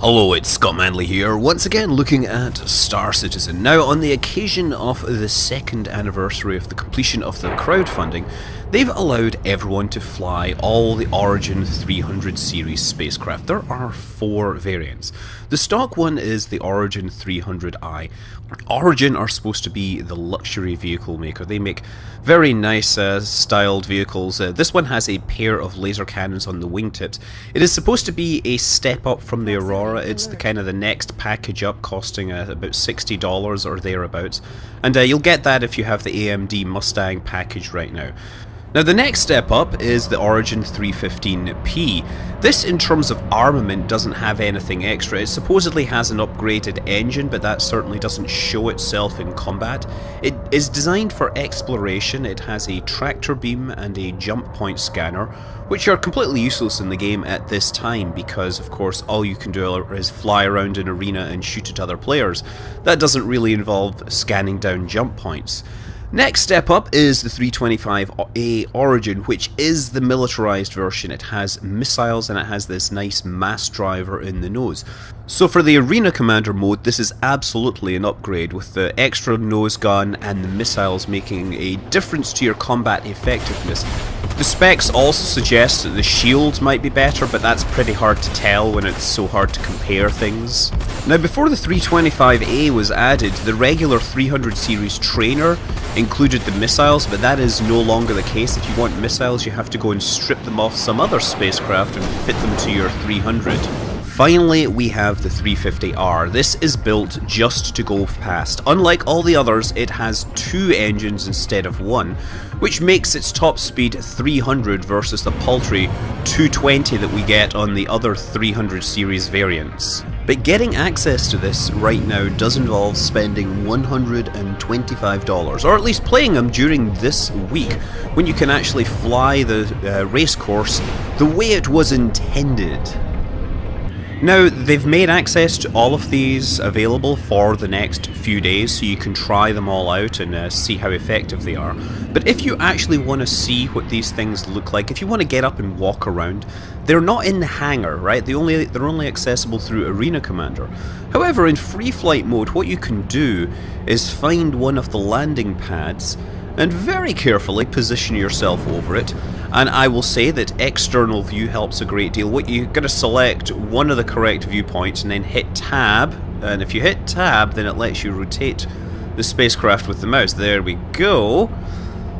Hello, it's Scott Manley here, once again looking at Star Citizen. Now, on the occasion of the second anniversary of the completion of the crowdfunding, they've allowed everyone to fly all the Origin 300 series spacecraft. There are 4 variants. The stock one is the Origin 300i. Origin are supposed to be the luxury vehicle maker. They make very nice styled vehicles. This one has a pair of laser cannons on the wingtips. It is supposed to be a step up from the Aurora. It's the kind of the next package up, costing about $60 or thereabouts. And you'll get that if you have the AMD Mustang package right now. Now, the next step up is the Origin 315P. This, in terms of armament, doesn't have anything extra. It supposedly has an upgraded engine, but that certainly doesn't show itself in combat. It is designed for exploration. It has a tractor beam and a jump point scanner, which are completely useless in the game at this time because, of course, all you can do is fly around an arena and shoot at other players. That doesn't really involve scanning down jump points. Next step up is the 325A Origin, which is the militarized version. It has missiles and it has this nice mass driver in the nose. So for the Arena Commander mode, this is absolutely an upgrade, with the extra nose gun and the missiles making a difference to your combat effectiveness. The specs also suggest that the shields might be better, but that's pretty hard to tell when it's so hard to compare things. Now, before the 325A was added, the regular 300 series trainer included the missiles, but that is no longer the case. If you want missiles, you have to go and strip them off some other spacecraft and fit them to your 300. Finally, we have the 350R. This is built just to go fast. Unlike all the others, it has 2 engines instead of 1, which makes its top speed 300 versus the paltry 220 that we get on the other 300 series variants. But getting access to this right now does involve spending $125, or at least playing them during this week, when you can actually fly the race course the way it was intended. Now, they've made access to all of these available for the next few days, so you can try them all out and see how effective they are. But if you actually want to see what these things look like, if you want to get up and walk around, they're not in the hangar, right? They're only accessible through Arena Commander. However, in free flight mode, what you can do is find one of the landing pads and very carefully position yourself over it. And I will say that external view helps a great deal. What you're going to select one of the correct viewpoints and then hit tab, and if you hit tab, then it lets you rotate the spacecraft with the mouse. There we go.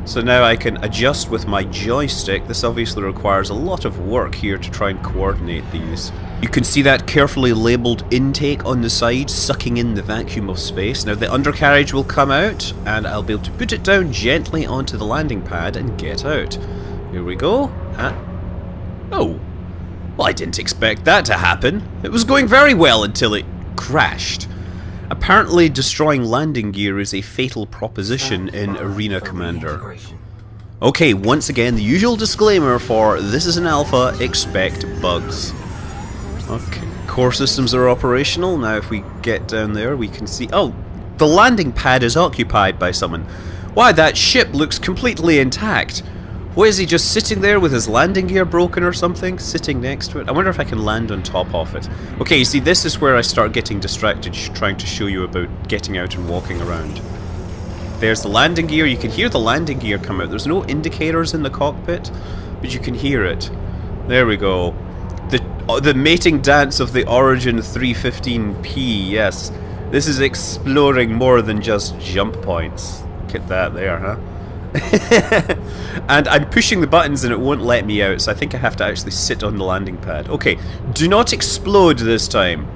So now I can adjust with my joystick. This obviously requires a lot of work here to try and coordinate these. You can see that carefully labelled intake on the side, sucking in the vacuum of space. Now the undercarriage will come out, and I'll be able to put it down gently onto the landing pad and get out. Here we go. Oh. Well, I didn't expect that to happen. It was going very well until it crashed. Apparently, destroying landing gear is a fatal proposition in Arena Commander. Okay, once again, the usual disclaimer for this is an alpha, expect bugs. Okay, core systems are operational. Now if we get down there, we can see... Oh, the landing pad is occupied by someone. Why, that ship looks completely intact. What, is he just sitting there with his landing gear broken or something? Sitting next to it? I wonder if I can land on top of it. Okay, you see, this is where I start getting distracted trying to show you about getting out and walking around. There's the landing gear. You can hear the landing gear come out. There's no indicators in the cockpit, but you can hear it. There we go. The mating dance of the Origin 315P, yes. This is exploring more than just jump points. Look at that there, huh? And I'm pushing the buttons and it won't let me out, so I think I have to actually sit on the landing pad. Okay, do not explode this time.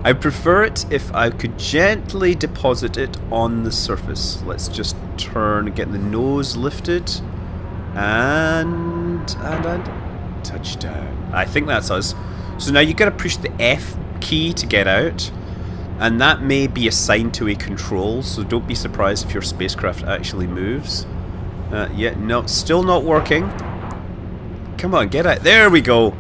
I prefer it if I could gently deposit it on the surface. Let's just turn, get the nose lifted, and touchdown. I think that's us. So now you gotta push the F key to get out, and that may be assigned to a control, so don't be surprised if your spacecraft actually moves. Yeah, no, still not working. Come on, get out. There we go.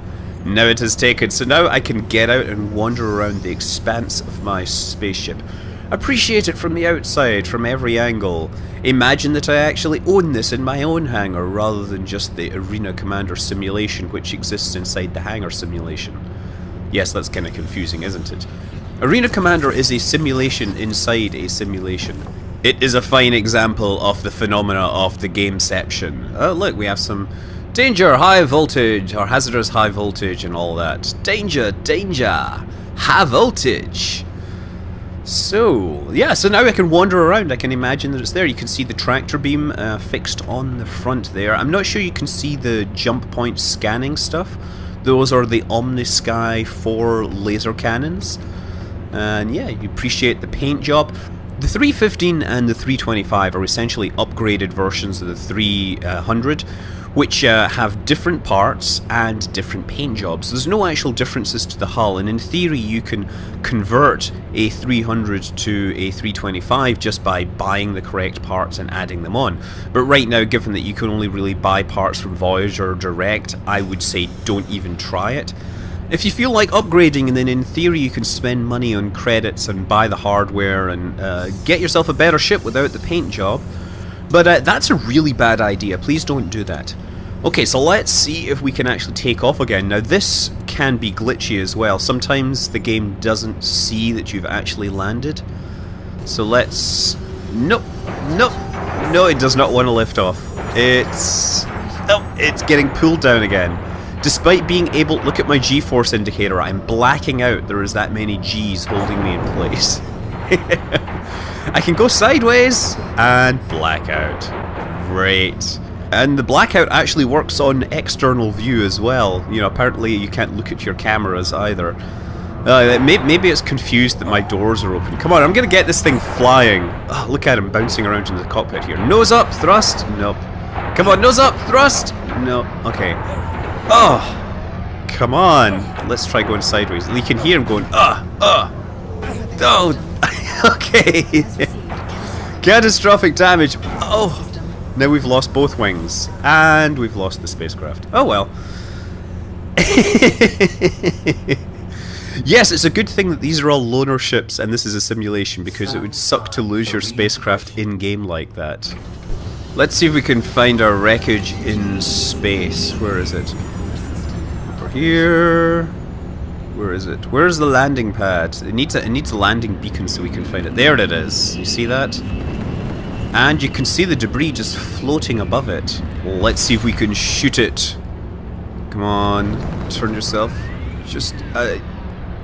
Now it has taken. So now I can get out and wander around the expanse of my spaceship. Appreciate it from the outside, from every angle. Imagine that I actually own this in my own hangar rather than just the Arena Commander simulation which exists inside the hangar simulation. Yes, that's kind of confusing, isn't it? Arena Commander is a simulation inside a simulation. It is a fine example of the phenomena of the gameception. Oh look, we have some danger, high voltage, or hazardous high voltage and all that. Danger, danger, high voltage. So, yeah, so now I can wander around. I can imagine that it's there. You can see the tractor beam fixed on the front there. I'm not sure you can see the jump point scanning stuff. Those are the Omnisky 4 laser cannons. And yeah, you appreciate the paint job. The 315 and the 325 are essentially upgraded versions of the 300, which have different parts and different paint jobs. There's no actual differences to the hull, and in theory you can convert a 300 to a 325 just by buying the correct parts and adding them on. But right now, given that you can only really buy parts from Voyager direct, I would say don't even try it. If you feel like upgrading, and then in theory you can spend money on credits and buy the hardware and get yourself a better ship without the paint job. But that's a really bad idea. Please don't do that. Okay, so let's see if we can actually take off again. Now this can be glitchy as well. Sometimes the game doesn't see that you've actually landed. So let's... Nope. Nope. No, it does not want to lift off. It's... Oh, it's getting pulled down again. Despite being able... Look at my G-force indicator. I'm blacking out. There is that many G's holding me in place. I can go sideways and black out. Great. And the blackout actually works on external view as well. You know, apparently you can't look at your cameras either. Maybe it's confused that my doors are open. Come on, I'm gonna get this thing flying. Oh, look at him bouncing around in the cockpit here. Nose up, thrust. Nope. Come on, nose up, thrust. No. Okay. Oh, come on. Let's try going sideways. You can hear him going, oh. Okay. Catastrophic damage. Oh. Now we've lost both wings. And we've lost the spacecraft. Oh well. Yes, it's a good thing that these are all loaner ships and this is a simulation, because it would suck to lose your spacecraft in-game like that. Let's see if we can find our wreckage in space. Where is it? Over here. Where is it? Where's the landing pad? It needs a landing beacon so we can find it. There it is. You see that? And you can see the debris just floating above it. Let's see if we can shoot it. Come on, turn yourself. Just,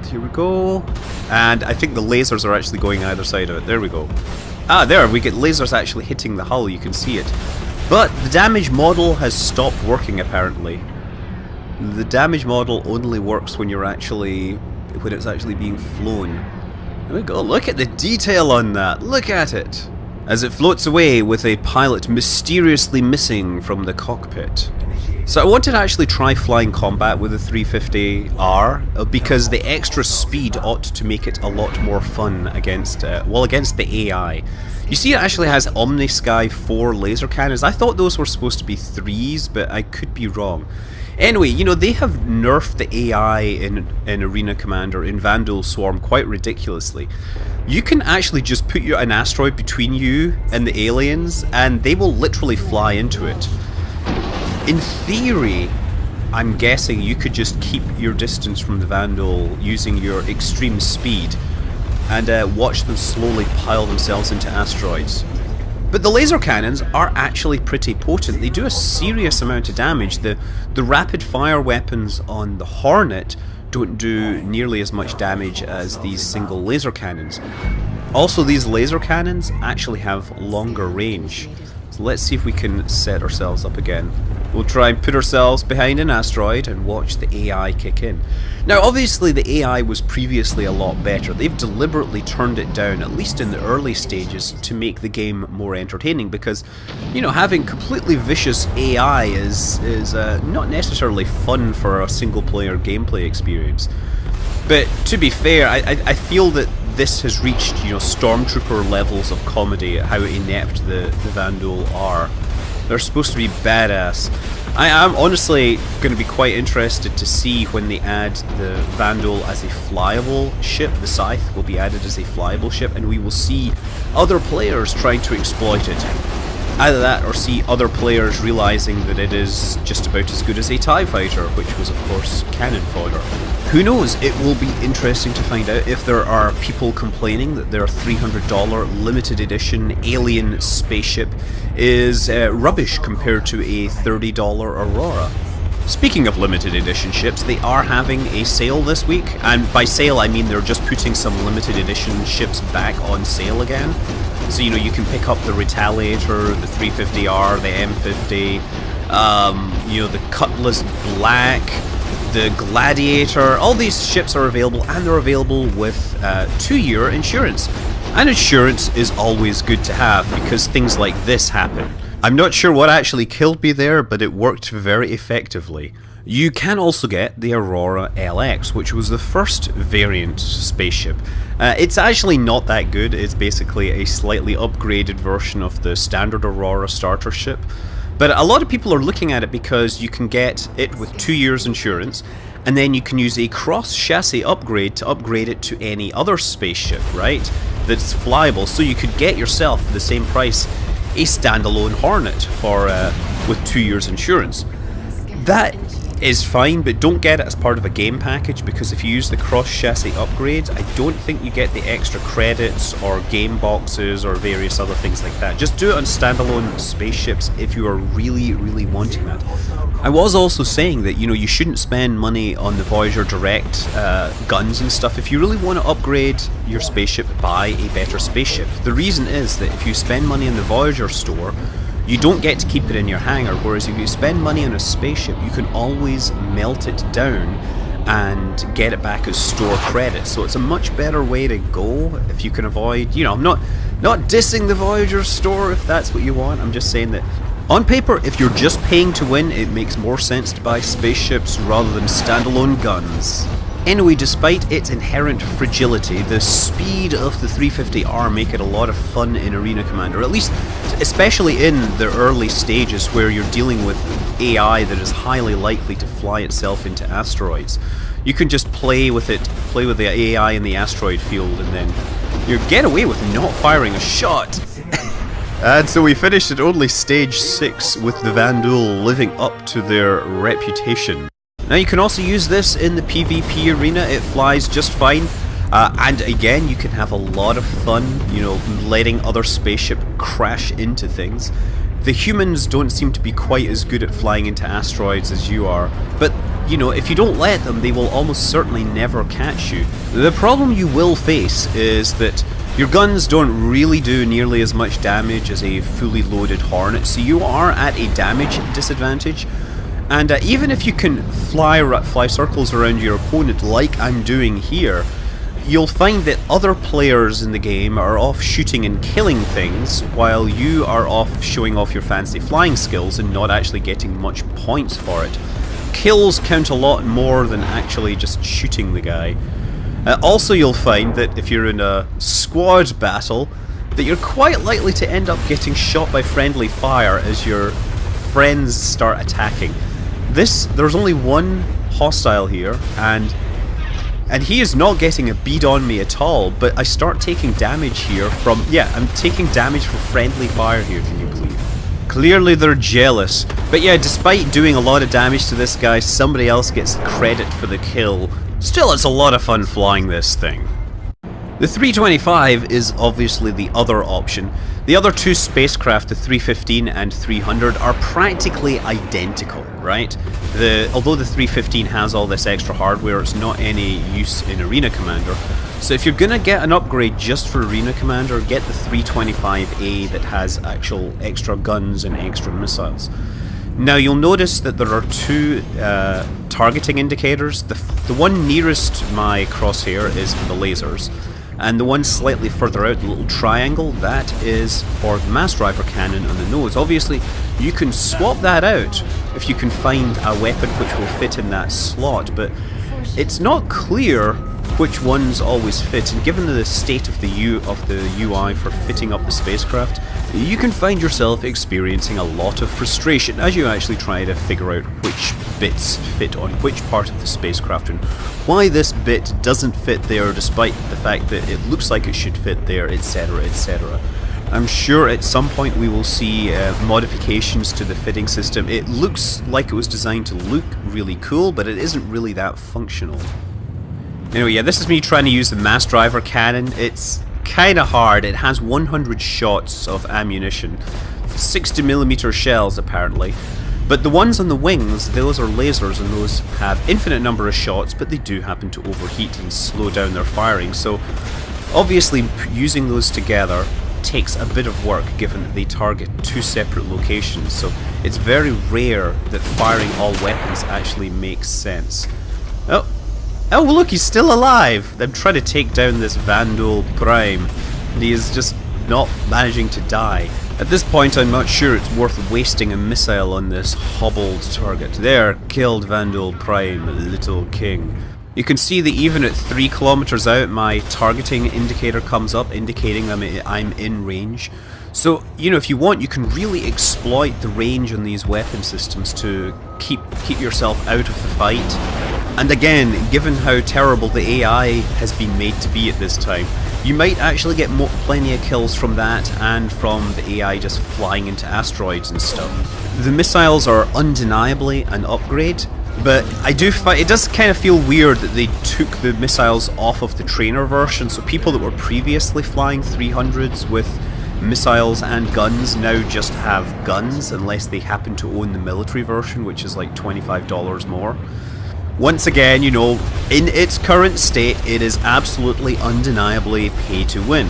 here we go. And I think the lasers are actually going either side of it. There we go. Ah, there, we get lasers actually hitting the hull, you can see it. But the damage model has stopped working apparently. The damage model only works when it's actually being flown. There we go, look at the detail on that, look at it! As it floats away with a pilot mysteriously missing from the cockpit. So I wanted to actually try flying combat with the 350R, because the extra speed ought to make it a lot more fun against the AI. You see it actually has Omnisky 4 laser cannons. I thought those were supposed to be 3s, but I could be wrong. Anyway, you know, they have nerfed the AI in Arena Commander, in Vanduul Swarm, quite ridiculously. You can actually just put an asteroid between you and the aliens, and they will literally fly into it. In theory, I'm guessing you could just keep your distance from the Vanduul using your extreme speed, and watch them slowly pile themselves into asteroids. But the laser cannons are actually pretty potent. They do a serious amount of damage. The rapid fire weapons on the Hornet don't do nearly as much damage as these single laser cannons. Also, these laser cannons actually have longer range. So let's see if we can set ourselves up again. We'll try and put ourselves behind an asteroid and watch the AI kick in. Now obviously the AI was previously a lot better. They've deliberately turned it down, at least in the early stages, to make the game more entertaining, because, you know, having completely vicious AI is not necessarily fun for a single player gameplay experience. But to be fair, I feel that this has reached, you know, Stormtrooper levels of comedy, how inept the Vanduul are. They're supposed to be badass. I am honestly going to be quite interested to see when they add the Vanduul as a flyable ship. The Scythe will be added as a flyable ship, and we will see other players trying to exploit it. Either that or see other players realising that it is just about as good as a TIE fighter, which was of course cannon fodder. Who knows, it will be interesting to find out if there are people complaining that their $300 limited edition alien spaceship is rubbish compared to a $30 Aurora. Speaking of limited edition ships, they are having a sale this week, and by sale I mean they're just putting some limited edition ships back on sale again. So you know, you can pick up the Retaliator, the 350R, the M50, you know, the Cutlass Black, the Gladiator. All these ships are available, and they're available with 2-year insurance. And insurance is always good to have because things like this happen. I'm not sure what actually killed me there, but it worked very effectively. You can also get the Aurora LX, which was the first variant spaceship. It's actually not that good. It's basically a slightly upgraded version of the standard Aurora starter ship. But a lot of people are looking at it because you can get it with 2 years insurance, and then you can use a cross-chassis upgrade to upgrade it to any other spaceship, right? That's flyable, so you could get yourself for the same price a standalone Hornet for with 2 years insurance. That is fine, but don't get it as part of a game package, because if you use the cross-chassis upgrades, I don't think you get the extra credits or game boxes or various other things like that. Just do it on standalone spaceships if you are really, really wanting that. I was also saying that, you know, you shouldn't spend money on the Voyager Direct guns and stuff. If you really want to upgrade your spaceship, buy a better spaceship. The reason is that if you spend money in the Voyager store, you don't get to keep it in your hangar, whereas if you spend money on a spaceship, you can always melt it down and get it back as store credit. So it's a much better way to go if you can avoid, you know, I'm not dissing the Voyager store if that's what you want. I'm just saying that on paper, if you're just paying to win, it makes more sense to buy spaceships rather than standalone guns. Anyway, despite its inherent fragility, the speed of the 350R make it a lot of fun in Arena Commander, at least especially in the early stages where you're dealing with AI that is highly likely to fly itself into asteroids. You can just play with the AI in the asteroid field, and then you get away with not firing a shot. And so we finished at only stage 6 with the Vanduul living up to their reputation. Now you can also use this in the PvP arena, it flies just fine, and again you can have a lot of fun, you know, letting other spaceship crash into things. The humans don't seem to be quite as good at flying into asteroids as you are, but you know, if you don't let them, they will almost certainly never catch you. The problem you will face is that your guns don't really do nearly as much damage as a fully loaded Hornet, so you are at a damage disadvantage. And even if you can fly circles around your opponent like I'm doing here, you'll find that other players in the game are off shooting and killing things while you are off showing off your fancy flying skills and not actually getting much points for it. Kills count a lot more than actually just shooting the guy. Also, you'll find that if you're in a squad battle, that you're quite likely to end up getting shot by friendly fire as your friends start attacking. There's only one hostile here, and he is not getting a bead on me at all, but I start taking damage here from, yeah, I'm taking damage from friendly fire here, can you believe? Clearly they're jealous, but yeah, despite doing a lot of damage to this guy, somebody else gets credit for the kill. Still, it's a lot of fun flying this thing. The 325 is obviously the other option. The other two spacecraft, the 315 and 300, are practically identical, right? Although the 315 has all this extra hardware, it's not any use in Arena Commander. So if you're gonna get an upgrade just for Arena Commander, get the 325A that has actual extra guns and extra missiles. Now you'll notice that there are two targeting indicators. The one nearest my crosshair is for the lasers, and the one slightly further out, the little triangle, that is for the mass driver cannon on the nose. Obviously, you can swap that out if you can find a weapon which will fit in that slot, but it's not clear which ones always fit, and given the state of the UI for fitting up the spacecraft, you can find yourself experiencing a lot of frustration as you actually try to figure out which bits fit on which part of the spacecraft and why this bit doesn't fit there despite the fact that it looks like it should fit there, etc, etc. I'm sure at some point we will see modifications to the fitting system. It looks like it was designed to look really cool, but it isn't really that functional. Anyway, yeah, this is me trying to use the mass driver cannon. It's kind of hard. It has 100 shots of ammunition, 60mm shells apparently. But the ones on the wings, those are lasers, and those have infinite number of shots, but they do happen to overheat and slow down their firing. So obviously using those together takes a bit of work, given that they target two separate locations. So it's very rare that firing all weapons actually makes sense. Oh, look, he's still alive! I'm trying to take down this Vanduul Prime, and he is just not managing to die. At this point, I'm not sure it's worth wasting a missile on this hobbled target. There, killed Vanduul Prime, little king. You can see that even at 3 kilometers out, my targeting indicator comes up, indicating I'm in range. So, you know, if you want, you can really exploit the range on these weapon systems to keep yourself out of the fight. And again, given how terrible the AI has been made to be at this time, you might actually get plenty of kills from that and from the AI just flying into asteroids and stuff. The missiles are undeniably an upgrade, but it does kind of feel weird that they took the missiles off of the trainer version, so people that were previously flying 300s with missiles and guns now just have guns, unless they happen to own the military version, which is like $25 more. Once again, you know, in its current state, it is absolutely undeniably pay to win.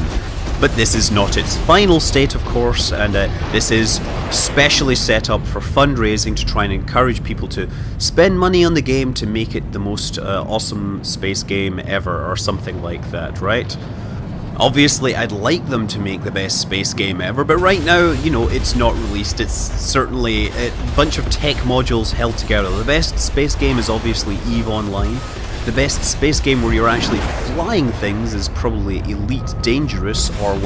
But this is not its final state, of course, and this is specially set up for fundraising to try and encourage people to spend money on the game to make it the most awesome space game ever, or something like that, right? Obviously, I'd like them to make the best space game ever, but right now, you know, it's not released. It's certainly a bunch of tech modules held together. The best space game is obviously EVE Online. The best space game where you're actually flying things is probably Elite Dangerous, or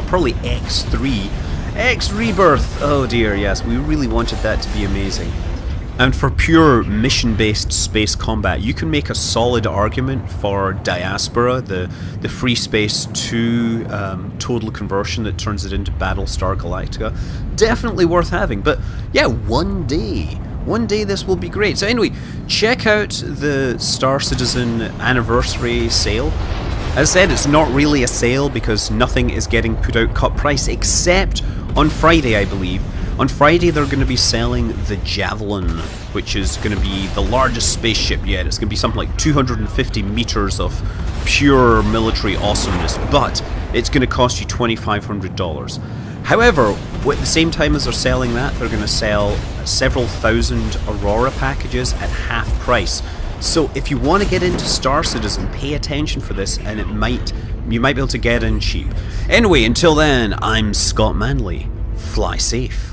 probably X3. X Rebirth! Oh dear, yes, we really wanted that to be amazing. And for pure mission-based space combat, you can make a solid argument for Diaspora, the Free Space 2 total conversion that turns it into Battlestar Galactica. Definitely worth having, but yeah, one day this will be great. So anyway, check out the Star Citizen anniversary sale. As I said, it's not really a sale because nothing is getting put out cut price, except on Friday, I believe. On Friday, they're going to be selling the Javelin, which is going to be the largest spaceship yet. It's going to be something like 250 meters of pure military awesomeness, but it's going to cost you $2,500. However, at the same time as they're selling that, they're going to sell several thousand Aurora packages at half price. So if you want to get into Star Citizen, pay attention for this, and you might be able to get in cheap. Anyway, until then, I'm Scott Manley. Fly safe.